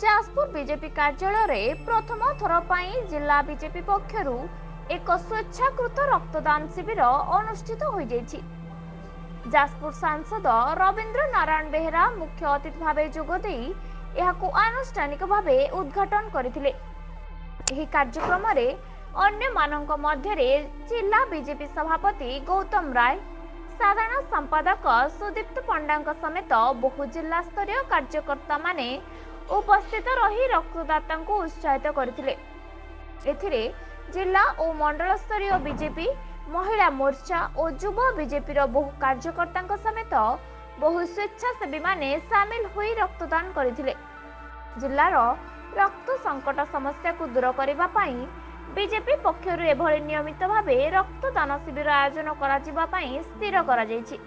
Jajpur BJP कार्यालय रे प्रथम थर पई जिला बीजेपी पक्षरु एक स्वेच्छाकृत रक्तदान शिविर अनुष्ठित हो जायछि। जाजपुर सांसद रविंद्र नारायण बेहेरा मुख्य अतिथि भावे जोगदे एहाकु आनुष्ठानिक भावे उद्घाटन करथिले। एही कार्यक्रम रे अन्य मानक मध्य जिला बीजेपी सभापति गौतम राय, साधारण संपादक सुदीप्त पंडा समेत बहु जिला स्तरीय कार्यकर्ता माने उपस्थित रही रक्तदाता को उत्साहित करथिले। एथिरे जिला और मंडल स्तरीय बीजेपी, महिला मोर्चा और युव बीजेपी बहु कार्यकर्ता समेत बहु स्वेच्छासेवी माने सामिल होई रक्तदान करथिले। जिलार रक्त संकट समस्या को दूर करबा पई बीजेपी पक्षरु एभଳି नियमित भावे रक्तदान शिविर आयोजन करा जिबा पई स्थिर करा जायछि।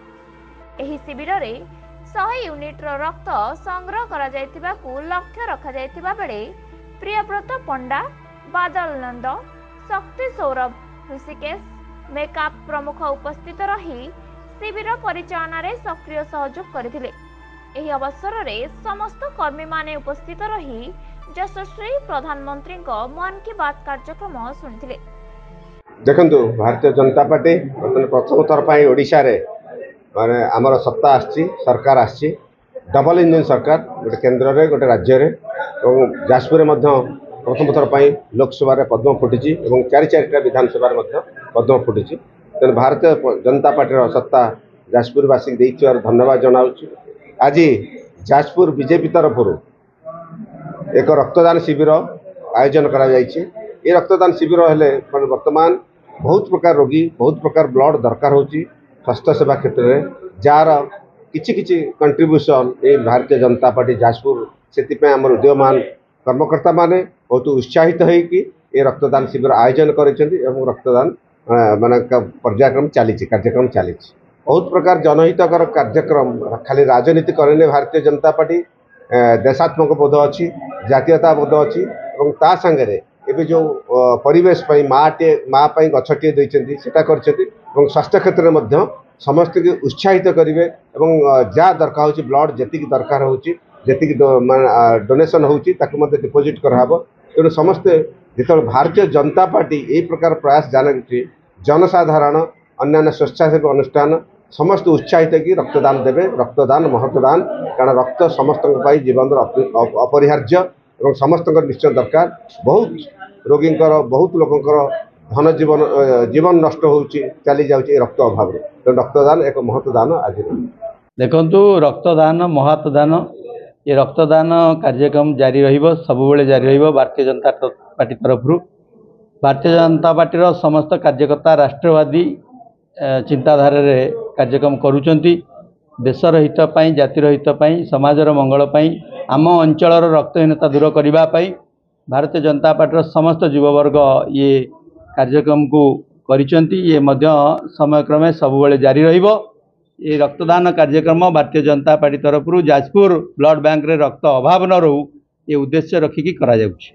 एही शिविर रे 100 यूनिट रक्त संग्रह करा जायतिबा को लक्ष्य रखा जायतिबा बेले प्रियव्रत पंडा, बादल नंद, शक्ति सौरभ, ऋषिकेश, मेकअप प्रमुख उपस्थित रही शिविर परिचालन रे सक्रिय सहयोग करथिले। एही अवसर रे समस्त कर्मी माने उपस्थित रही यशस्वी प्रधानमंत्री को मन की बात कार्यक्रम सुनिथिले। देखंतु भारतीय जनता पार्टी प्रथम थर पई ओडिशा रे माने आमर सत्ता आछि, सरकार आछि, डबल इंजन सरकार, गोटे केंद्र रे गोटे राज्य रे और जाजपुर रे मध्य प्रथम थर पई लोकसभा रे पद्म फुटिछि और चारिटा विधानसभा रे मध्य पद्म फुटिछि। तेन भारतीय जनता पार्टी रो सत्ता जाजपुर वासी देइछार धन्यवाद जनाउछि। आज जाजपुर बीजेपी तरफ एक रक्तदान शिविर आयोजन करा जायछि। ये रक्तदान शिविर हेले वर्तमान बहुत प्रकार रोगी, बहुत प्रकार ब्लड दरकार होछि स्वास्थ्य सेवा क्षेत्र में, जार किछि किछि कंट्रीब्यूशन ये भारतीय जनता पार्टी जाजपुर से आम उद्यमान कर्मकर्ता माने बहुत उत्साहित है कि ये रक्तदान शिविर आयोजन करिसेंती एवं रक्तदान माने कार्यक्रम चली बहुत प्रकार जनहितकर कार्यक्रम खाली राजनीति करे भारतीय जनता पार्टी देशात्मक बोध अच्छी, जातीयता बोध अच्छी और ता संगे एवं जो परिवेश माँ गछटे देते स्वास्थ्य क्षेत्र में समस्त के उत्साहित करेंगे और जहाँ दरकार हो ब्लड जी दरकार होती डोनेशन होती डिपोजिट कराब। तेणु समस्ते जो भारतीय जनता पार्टी यही प्रकार प्रयास जानी जनसाधारण अन्य स्वेच्छासेवी अनुष्ठान समस्त उत्साहित कि रक्तदान देवे। रक्तदान महत्वदान कारण रक्त समस्त जीवन अपरिहार्य और समस्त निश्चय दरकार। बहुत रोगींकर बहुत लोकंकर धन जीवन नष्ट हो चली जाऊँगी रक्त अभाव। तो रक्तदान एक महत्वदान आज देखु रक्तदान महत्वदान ये रक्तदान कार्यक्रम जारी रहिबो, सबुबेले जारी रहिबो। भारतीय जनता पार्टी तरफ भारतीय जनता पार्टी समस्त कार्यकर्ता राष्ट्रवादी चिंताधारा रे कार्यक्रम करुचंती। देशर हित पाई, जातिर हित पाई, समाजर मंगल पाई, आम अंचलर रक्तहीनता दूर करबा पाई भारतीय जनता पार्टी समस्त युववर्ग ये कार्यक्रम को करिचंती। ये मध्य समयक्रमे सबुबेले जारी रहिबो। ये रक्तदान कार्यक्रम भारतीय जनता पार्टी तरफ जाजपुर ब्लड बैंक रे रक्त अभाव न रहू ये उद्देश्य रखिकी करा जाउछि।